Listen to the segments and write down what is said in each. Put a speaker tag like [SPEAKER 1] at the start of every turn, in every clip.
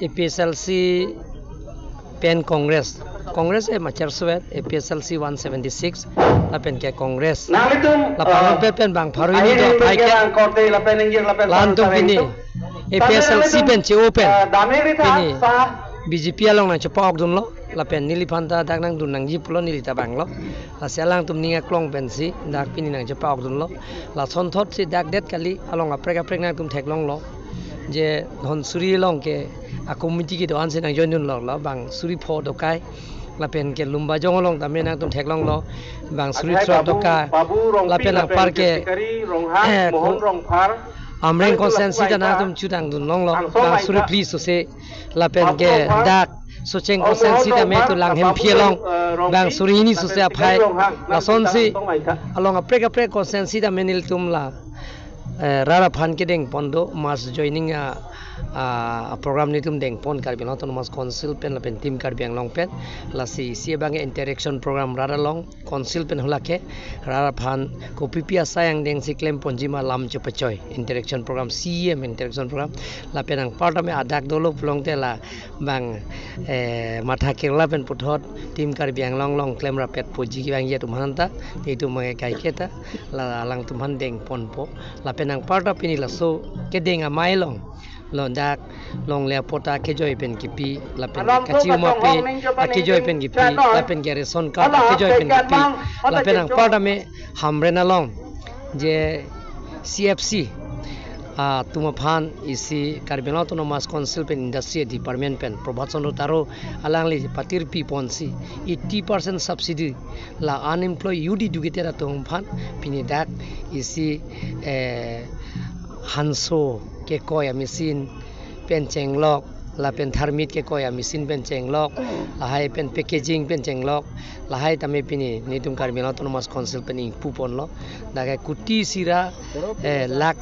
[SPEAKER 1] APSLC pen Congress macher suet APSLC 176 la pen ke Congress la pang pen bang pharu ini do pai ke lan tum pini APSLC pen che open pini BJP along na chapok dun lo la pen nili phanta dak nang dun nang jip lo nili ta bang lo la selang tum ninga klong pen si dak pini nang chapok dun lo la son thot si dak det kali along aprek nang tum thek long lo je hon suri long ke a committee ki doan se nang join dun lo bang suri pho do kai la pen ke lumba jong long ta me nang tum thek long lo bang suri tro do ka la pen ang par ke mohon rong phar amreng konsensi ta na tum chudang dun long lo bang suri please so se la pen ke dak so cheng konsensi ta me tu lang hem phie long bang suri ni so se phai la son si along aprek konsensi ta menil tum la rara phan ke deng pondo mas joining a program ni tum deng pon kar bilang autonomous council pen la pen team kar biang long pen la si bang interaction program rara long council pen hula ke rara phan ko pipia sayang deng si claim ponjima lam chopachoy interaction program CM interaction program la pen ang part me adak dolo plong te la bang matha kerla pen puthot team kar biang long claim ra pet poji ki bang ye tum hanta te tum me kai keta la lang tum han deng pon po la pen ang part pini la so ke deng a mai long long dak long le pota ke joy pen kipi la pen kachi ma pe ke joy pen kipi la pen ke reson ka ke joy pen kipi la pen ang pada me hamre na long je CFC tuma phan isi Karbela autonomous council pen industry department pen probation taro alang le patir pi ponsi 80% subsidy la unemployed youth educated tum phan pini dak isi hanso ke koya machine pen chenglok la pen thermit ke koya machine pen chenglok la hai pen packaging pen chenglok la hai tame pini nitum Karbela autonomous council pen ing pupon lo da ke kuti sira lak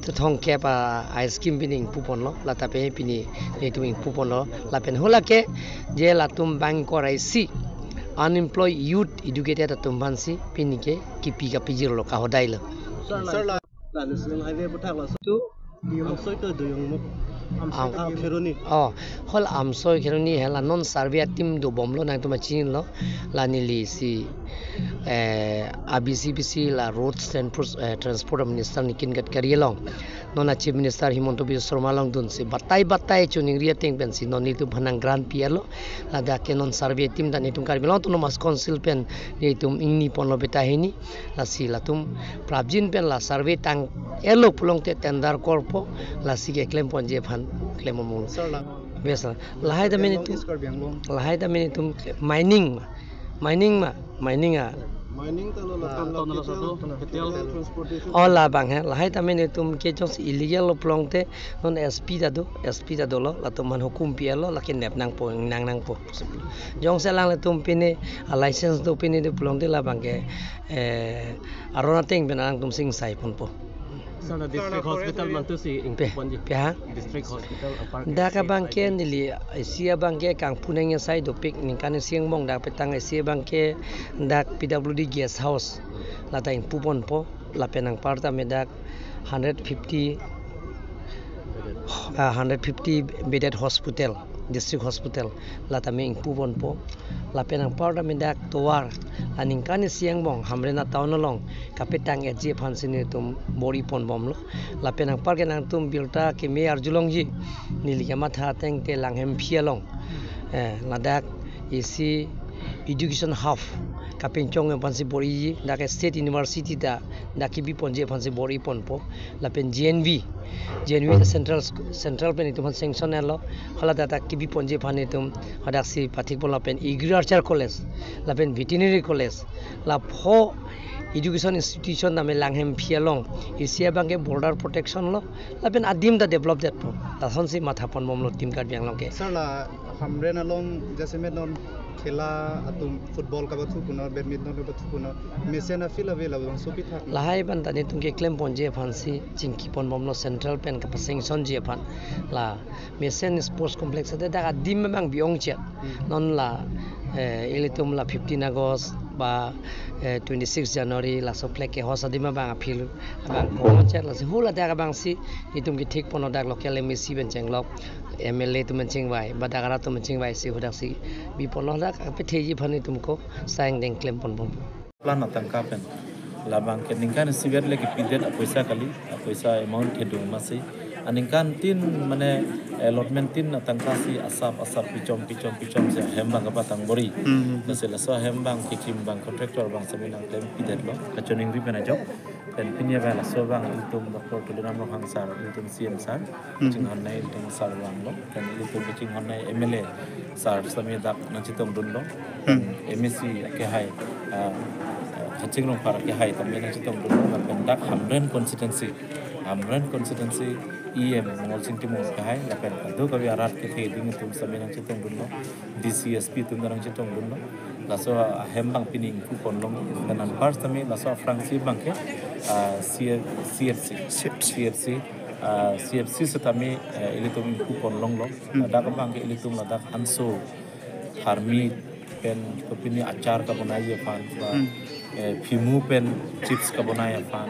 [SPEAKER 1] thong ke pa ice cream pen ing pupon lo la tape pini nitum ing pupon lo la pen hola ke je la tum bang korai si unemployed youth educated tum bansi pini ke kipi ka pijir lo ka hodai lo
[SPEAKER 2] sir la national highway puthak la tu am soi to do yung am kheroni
[SPEAKER 1] hol am soi kheroni hela non survey team do bomlo nang tuma chin lo la nili si ABCBC la roads and transport minister Nitin Gadkari long nona chief minister Himanta Biswa Sarma long dun si batai chuning ria teng pen si noni tu bhanang grand pielo la da ke non survey team da nitum Karbela autonomous council pen nitum ingni ponlo beta hini la si la tum prabjin pen la survey tang elo pulong te tender korpo la si ke claim pon je phan claim mo
[SPEAKER 2] sir la
[SPEAKER 1] besa la hai da minitum mining
[SPEAKER 2] mining talo la transportation
[SPEAKER 1] la bang hai la hai ta minitum ke jos illegal plong te non SP da do lo la tum man hukum pi lo la ke nep nang po jong se lang la tum pini a license do pini de plong de la bang ke arona teng benang tum sing sai pon po
[SPEAKER 2] sana district hospital mantu si ingponji
[SPEAKER 1] pya
[SPEAKER 2] district hospital apart
[SPEAKER 1] daka bangke nili Asia bangke kang puneng sai do pik ningkan siang mong dak petang Asia bangke dak PWD guest house la ta ing pupon po la penang parta medak 150 bedded hospital district hospital la ta me ing pupon po la penang parta medak towar aning kan siang mong hamre na tawn long kapetang e je phan sini tum bori pon bom lo la penang par ke nang tum bilta ke me arjulong ji nili ke matha teng te langhem phialong ladak isi education hub kapeng chong pan si bori ji da ke state university da ki bi pon je phan si bori pon po la pen GNV central pen itum sanction lo hala da ki bi pon je phan itum hadak si pathik pon la pen agriculture college la pen veterinary college la pho education institution name langhem phialong Asia bangke border protection lo la pen adim da develop that po la sonsi matha pon mom lo team card biang long ke
[SPEAKER 2] sir la hamre na long jaise me non khela atum football ka bathu kuno badminton ka bathu kuno mesena feel available sopi thak
[SPEAKER 1] lahai ban tani tumke claim pon je phansi chingki pon momlo central pen ka sanction je phan la mesen sports complex da adim bang biong che non la elitum la 15 August ba 26 January la so plek ke hosa dima bang apil bang ko chat la si hula da bang si itum ki thik pono dak local MSC ben chenglok MLA tu mencing bai badagara tu mencing bai si hudak si bi pono dak pe theji phani tumko sang deng claim pon
[SPEAKER 3] plan atangka pen labang ke ningkan siber lagi pidet apoisa kali apoisa amount hedung masih aningkan tin mane allotment tin atangka si asap picom se hembang apa tang bori nasela so hembang kikim bang contractor bang seminang claim pidet lo kachoning ri penajok dan pinya bala so bang itum doktor tulinam lo hangsar itum CM sar cinghon nai itum sar bang lo dan itum cinghon nai MLA sar sami dak nachitom dun lo MSC ke hai hacing rong para ke hai tamena chitong dulu pendak Hamren constituency EM mol sing timung ke hai la pen do kawi arat ke the ding tum samena chitong dulu DCSP tum darang chitong dulu la so hembang pining ku konlong dan first tami la so fransi bangke CFC setami ilitum ku konlong lo dak bangke ilitum la dak anso harmi pen kopini acar ka bonai fan ba phimu pen chips ka bonai fan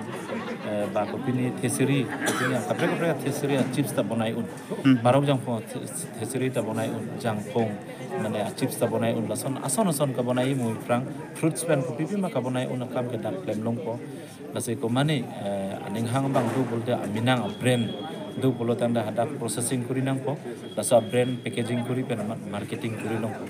[SPEAKER 3] ba kopini thesiri kopini kapre thesiri chips ta bonai un barok jang pho thesiri ta bonai un jang pong mane chips ta bonai un lason ason ka bonai mu frang fruits pen kopi ma ka bonai un kam ke dak lem long ko lasai ko mane aning hang bang du bolde aminang brand do bolo tanda hadak processing kuri nang po lasa brand packaging kuri pen marketing kuri long ko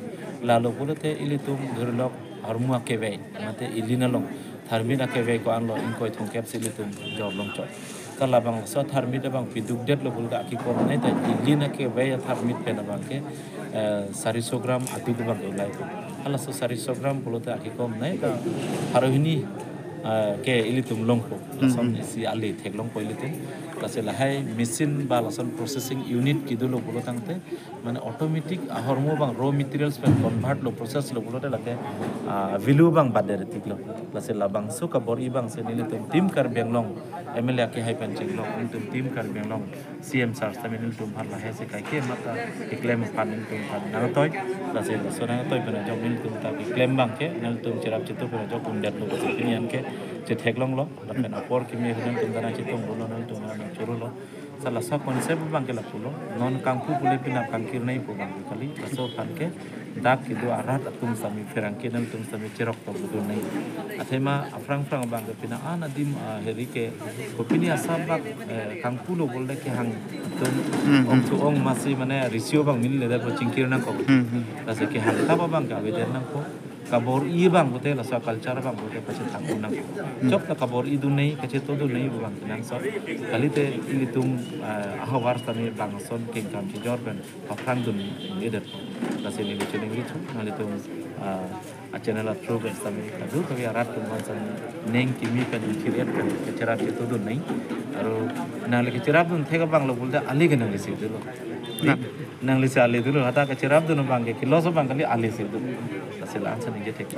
[SPEAKER 3] lalu bolote ilitum dhurlok harmua kebe mate ilina long tharmina kebe ko anlo inkoi thongkep silitum jorlong chot kala bang so tharmida bang piduk det lo bulga ki ko nai ta ilina kebe ya tharmit pe na bang ke 400 gram atu bang ulai ko ala so 400 gram bolote aki kom nai ta harohini ke ilitum long ko lason si ali thek long ko ilitum kasih lahai mesin balasan processing unit kidulo bolo tangte mana automatic hormo bang raw materials pen convert lo process lo bolo late value bang badere tiklo kasih labang so kabori bang senili tim kar benglong MLA ke hai pen chenglong tum tim kar benglong CM sar taminil tum har lahai se kai ke mata claim pan tum pan nang toy kasih so nang toy pen jom nil tum ta claim bang ke nang tum cerap citu pen jom tum det lo pinian ke je theklong lo lapen apor kimi hudan tum dana citung bolo nang tum churu lo salah satu konsep bang ke lapulo non kangku boleh pinap kangkir nai po bang kali so kan ke dak itu arat atum sami ferangke dan tum sami cerok to budun nai athema afrang bang ke pina anadim heri ke kopini asam bak kangku lo bolde ke hang tum ong tu ong masih mana risio bang mil leda po cingkir nang ko rasa ke hang tapa bang ke aweden nang ko kabor i bang bote la sa culture bang bote pache thakun nang chok ta kabor i du nei kache to du nei bang nang so kalite ilitum ahawar tami bang son king kam chi jorben pakrang dun leader la se ni chene ngi chu nalitum a channel a through ben tami kadu kawi arat tum san neng kimi kan chiriat kan kechara chi to du nei aro nale kechara dun thega bang lo bulda ali ke nang lisi du lo nang lisi ali du lo hata kechara dun bang ke kiloso bang kali ali si du la se la san ni je thek